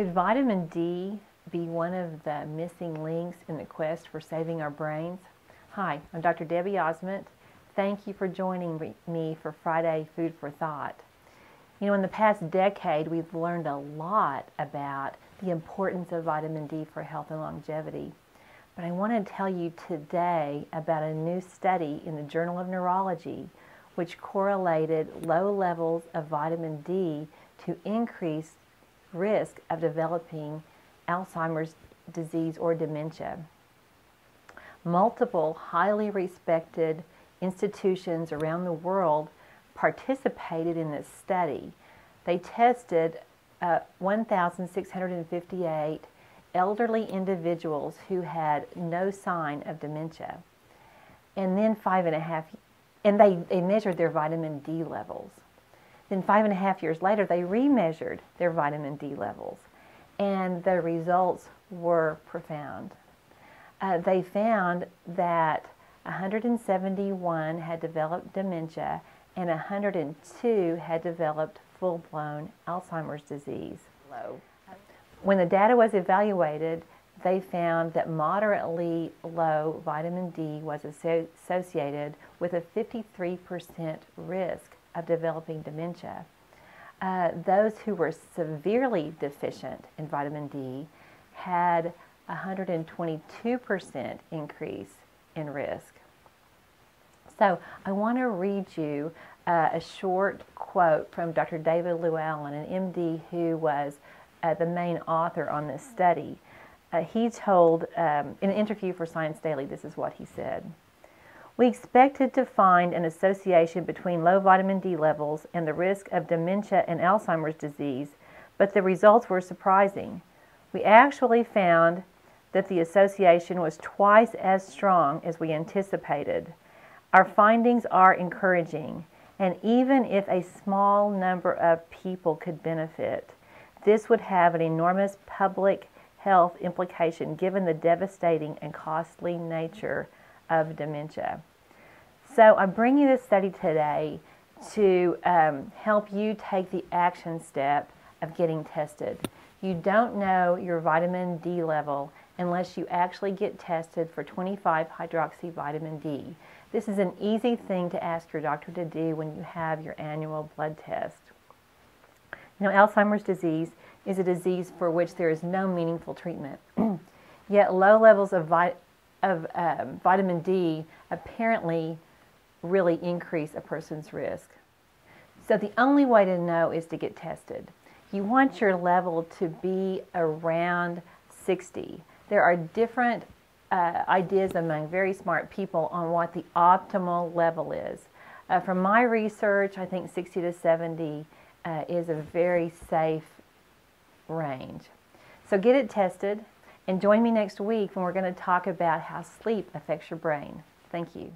Could vitamin D be one of the missing links in the quest for saving our brains? Hi, I'm Dr. Debbie Osment. Thank you for joining me for Friday Food for Thought. You know, in the past decade, we've learned a lot about the importance of vitamin D for health and longevity. But I want to tell you today about a new study in the Journal of Neurology which correlated low levels of vitamin D to increased risk of developing Alzheimer's disease or dementia. Multiple highly respected institutions around the world participated in this study. They tested 1,658 elderly individuals who had no sign of dementia. And then they measured their vitamin D levels. Then 5.5 years later, they remeasured their vitamin D levels, and the results were profound. They found that 171 had developed dementia and 102 had developed full-blown Alzheimer's disease. When the data was evaluated, they found that moderately low vitamin D was associated with a 53% risk of developing dementia. Those who were severely deficient in vitamin D had a 122% increase in risk. So I want to read you a short quote from Dr. David Llewellyn, an MD who was the main author on this study. He told, in an interview for Science Daily, this is what he said. "We expected to find an association between low vitamin D levels and the risk of dementia and Alzheimer's disease, but the results were surprising. We actually found that the association was twice as strong as we anticipated. Our findings are encouraging, and even if a small number of people could benefit, this would have an enormous public health implication given the devastating and costly nature of dementia." So I bring you this study today to help you take the action step of getting tested. You don't know your vitamin D level unless you actually get tested for 25-hydroxy vitamin D. This is an easy thing to ask your doctor to do when you have your annual blood test. You know, Alzheimer's disease is a disease for which there is no meaningful treatment. Yet low levels of vitamin D apparently really increase a person's risk. So the only way to know is to get tested. You want your level to be around 60. There are different ideas among very smart people on what the optimal level is. From my research, I think 60 to 70 is a very safe range. So get it tested and join me next week when we're going to talk about how sleep affects your brain. Thank you.